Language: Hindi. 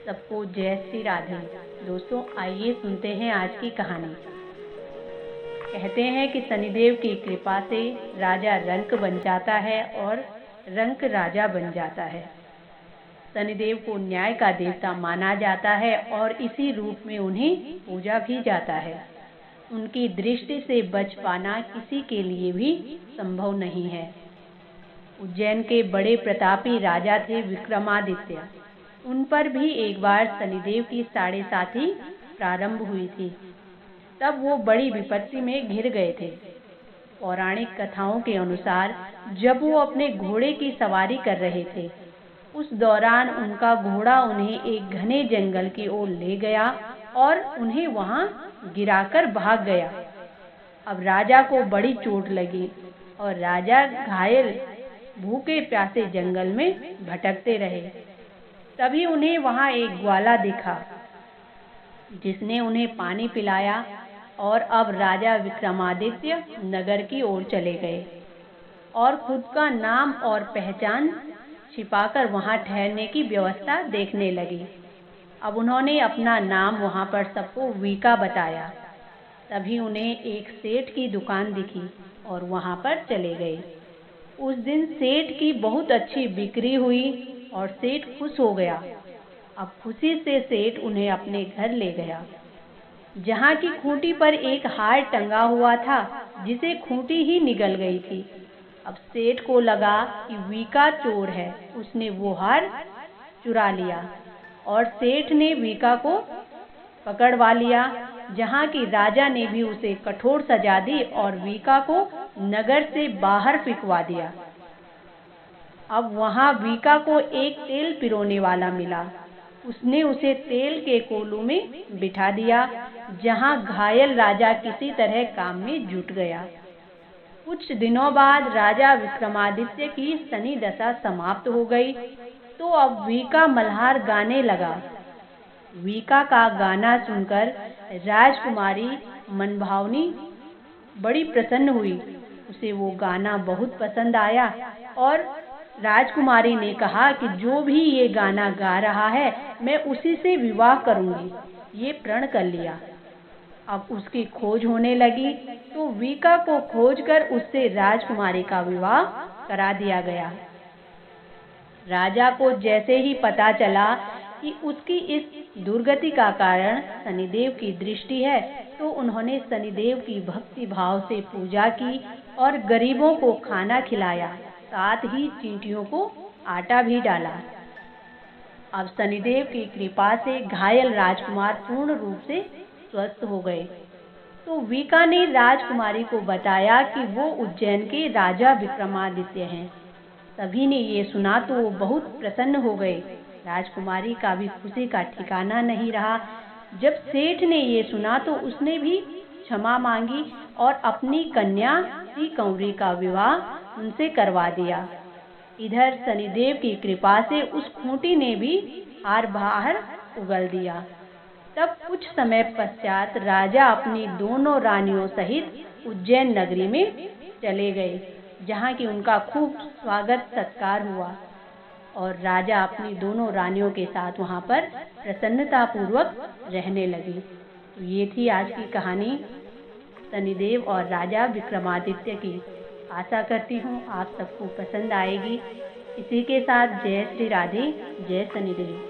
सबको जय श्री राधे। दोस्तों आइए सुनते हैं आज की कहानी। कहते हैं कि शनिदेव की कृपा से राजा रंक बन जाता है और रंक राजा बन जाता है। शनिदेव को न्याय का देवता माना जाता है और इसी रूप में उन्हें पूजा भी जाता है। उनकी दृष्टि से बच पाना किसी के लिए भी संभव नहीं है। उज्जैन के बड़े प्रतापी राजा थे विक्रमादित्य। उन पर भी एक बार शनिदेव की साढ़े साथी प्रारंभ हुई थी। तब वो बड़ी विपत्ति में घिर गए थे। पौराणिक कथाओं के अनुसार जब वो अपने घोड़े की सवारी कर रहे थे, उस दौरान उनका घोड़ा उन्हें एक घने जंगल की ओर ले गया और उन्हें वहां गिराकर भाग गया। अब राजा को बड़ी चोट लगी और राजा घायल भूखे प्यासे जंगल में भटकते रहे। तभी उन्हें वहां एक ग्वाला दिखा जिसने उन्हें पानी पिलाया और अब राजा विक्रमादित्य नगर की ओर चले गए और खुद का नाम और पहचान छिपाकर वहां ठहरने की व्यवस्था देखने लगे। अब उन्होंने अपना नाम वहां पर सबको वीका बताया। तभी उन्हें एक सेठ की दुकान दिखी और वहां पर चले गए। उस दिन सेठ की बहुत अच्छी बिक्री हुई और सेठ खुश हो गया। अब खुशी से सेठ उन्हें अपने घर ले गया, जहाँ की खूंटी पर एक हार टंगा हुआ था जिसे खूंटी ही निगल गई थी। अब सेठ को लगा कि वीका चोर है, उसने वो हार चुरा लिया और सेठ ने वीका को पकड़वा लिया, जहाँ की राजा ने भी उसे कठोर सजा दी और वीका को नगर से बाहर फेंकवा दिया। अब वहां वीका को एक तेल पिरोने वाला मिला। उसने उसे तेल के कोलू में बिठा दिया, जहां घायल राजा किसी तरह काम में जुट गया। कुछ दिनों बाद राजा विक्रमादित्य की शनि दशा समाप्त हो गई, तो अब वीका मल्हार गाने लगा। वीका का गाना सुनकर राजकुमारी मनभावनी बड़ी प्रसन्न हुई। उसे वो गाना बहुत पसंद आया और राजकुमारी ने कहा कि जो भी ये गाना गा रहा है मैं उसी से विवाह करूंगी। ये प्रण कर लिया। अब उसकी खोज होने लगी, तो वीका को खोजकर उससे राजकुमारी का विवाह करा दिया गया। राजा को जैसे ही पता चला कि उसकी इस दुर्गति का कारण शनिदेव की दृष्टि है, तो उन्होंने शनिदेव की भक्ति भाव से पूजा की और गरीबों को खाना खिलाया, साथ ही चींटियों को आटा भी डाला। अब शनिदेव की कृपा से घायल राजकुमार पूर्ण रूप से स्वस्थ हो गए। तो वीका ने राजकुमारी को बताया कि वो उज्जैन के राजा विक्रमादित्य हैं। सभी ने ये सुना तो वो बहुत प्रसन्न हो गए। राजकुमारी का भी खुशी का ठिकाना नहीं रहा। जब सेठ ने ये सुना तो उसने भी क्षमा मांगी और अपनी कन्या श्रीकौरी का विवाह उनसे करवा दिया। इधर शनिदेव की कृपा से उस खूंटी ने भी हार बाहर उगल दिया। तब कुछ समय पश्चात राजा अपनी दोनों रानियों सहित उज्जैन नगरी में चले गए, जहाँ की उनका खूब स्वागत सत्कार हुआ और राजा अपनी दोनों रानियों के साथ वहाँ पर प्रसन्नता पूर्वक रहने लगे। तो ये थी आज की कहानी शनिदेव और राजा विक्रमादित्य की। आशा करती हूँ आप सबको पसंद आएगी। इसी के साथ जय श्री राधे, जय शनिदेव।